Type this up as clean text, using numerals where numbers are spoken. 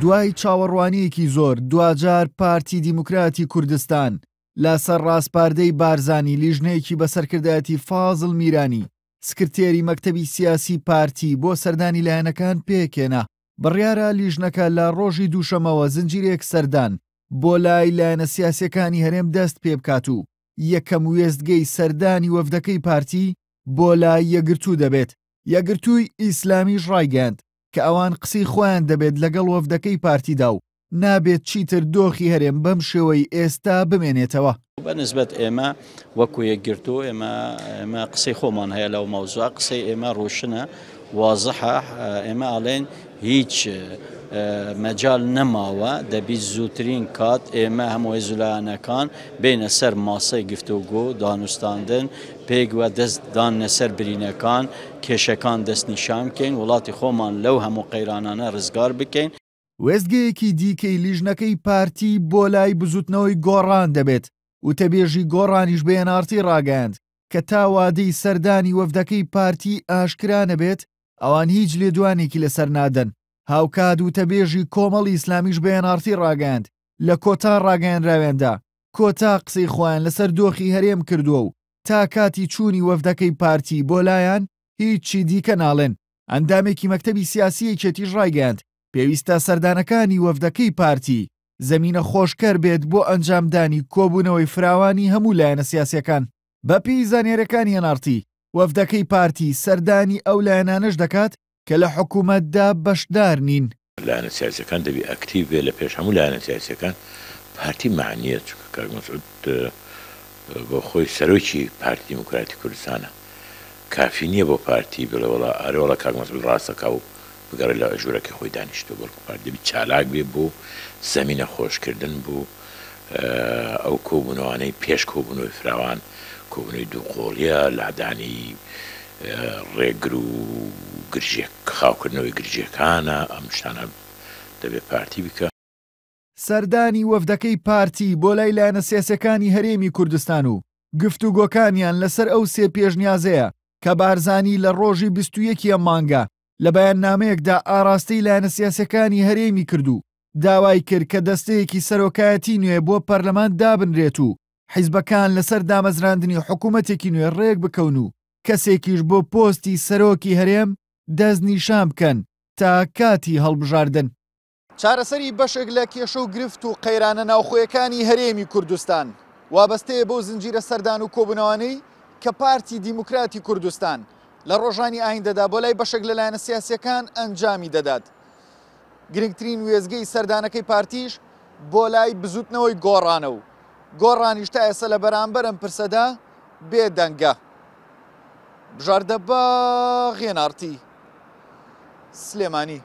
دوای چاوەڕوانیەکی زۆر دوجار پارتی دیموکراتی کوردستان لەسەر ڕاستپاردەی بارزانی لیژنەیەکی بەسەرکردایەتی فازڵ میرانی سکرتێری مەکتەبی سیاسی پارتی بۆ سەردانی لایەنەکان پێکێنا. بڕیارە لیژنەکە لە ڕۆژی دووشەمەوە زنجیرێک سەردان بۆ لای لایەنە سیاسیەکانی هەرێم دەست پێ بکات و یەکەم وێستگەی سەردانی وەفدەکەی پارتی بۆ لای یەکگرتوو دەبێت. یەکگرتووی ئیسلامیش ڕایگەاند کە ئەوان قسەی خۆیان دەبێت لەگەڵ وەفدەکەی پارتیدا و نابێت چیتر دۆخی هەرێم بەم شێوەی ئێستا بمێنێتەوە. بەنسبەت ئێمە وەکو یەکگرتوو ئێمە قسەی خۆمان هەیە لەو مەوزوع، قسەی ئێمە ڕۆشنە وازەحە. ئێمە ئاڵێن هیچ مەجال نەماوە، دەبی زووترین کات ئێمە هەموو زولایەنەکان بینە سەر ماسەی گفتوگۆ دانوستاندن پێگوە دەست دانە سەر برینەکان کێشەکان دەستنیشان بکەین، وڵاتی خۆمان لەو هەموو قەیرانانە ڕزگار بکەین. وێستگەیەکی دیکەی لیژنەکەی پارتی بۆ لای بزوتنەوەی گۆڕان دەبێت و تەبێژی گۆڕانیش بێنارتی ڕاگەاند کە تا وادەی سەردانی وەفدەکەی پارتی ئاشکرا نەبێت ئەوان هیچ لێدوانێکی لەسەر نادەن. هاوکات و تەبێژی کۆمەڵی ئیسلامیش بێنارتی ڕاگەاند لە کۆتا ڕاگەیاندراوێندا کۆتا قسەی خۆیان لەسەر دۆخی هەرێم کردووە و تا کاتی چوونی وەفدەکەی پارتی بۆ لایەن هیچی دیکە ناڵێن. ئەندامێکی مەکتەبی سیاسیەکێتیش ڕایگەاند پێویستە سەردانەکانی وەفدەکەی پارتی زەمینە خۆشکەر بێت بۆ ئەنجامدانی کۆبوونەوەی فراوانی هەموو لایەنە سیاسیەکان. بەپی زانیاریەکانی هێنارتی وەفدەکەی پارتی سەردانی ئەو لایەنانەش دەکات کە لە حکوومەتدا بەشدار نین. لایەنە سیاسیەکان دەبی ئەکتیڤ بێ لە پێش هەموو لایەنە سیاسیەکان پارتی معنیە، چونکە کاک مەسعود بۆ خۆی سەرۆکی پارتی دیموکراتی کوردستانە، کافی نییە بۆ پارتی بڵێ وەڵا ئەرێوەڵا کاک مەسعود ڕاستەکا و بگەڕێ لە ژوورەکەی خۆی دانیشتووە، بەڵکو پارتی دەبی چالاک بێ بۆ زەمینە خۆشکردن بۆ ئەو کۆبوونەوانەی پێش کۆبوونەوەی فراوان، کۆبوونەوەی دووقۆڵیە، لادانی ڕێگر و خاوکردنەوەی گرژیەکانە، ئەم شتانە دەبێت پارتی بکە. سەردانی وەفدەکەی پارتی بۆ لای لایەنە سیاسیەکانی هەرێمی کوردستان و گفتوگۆکانیان لەسەر ئەو سێ پێشنیازەیە کە بارزانی لە ڕۆژی 21 مانگە لە بەیاننامەیەکدا ئاراستەی لایەنە سیاسیەکانی هەرێمی کردو داوای کرد کە دەستەیەکی سەرۆکایەتی نوێ بۆ پەرلەمان دابنرێت و حیزبەکان لەسەر دامەزراندنی حکوومەتێکی نوێ ڕێک بکەون و کەسێکیش بۆ پۆستی سەرۆکی هەرێم دەست نیشان بکەن تا کاتی هەڵبژاردن. چارەسەری بەشێک لە کێشە و گرفت و قەیرانە ناوخۆیەکانی هەرێمی کوردستان وابەستەیە بۆ زنجیرە سەردان و کۆبوونەوانەی کە پارتی دیموکراتی کوردستان لە ڕۆژانی ئایندەدا بۆ لای بەشێک لەلایەنە سیاسیەکان ئەنجامی دەدات. گرنگترین وێزگەی سەردانەکەی پارتیش بۆ لای بزوتنەوەی گۆڕانە و گۆڕانیش تا ئێستا لە بەرامبەر ئەم پرسەدا بێدەنگە. بژاردە بە غێنارتی سلێمانی.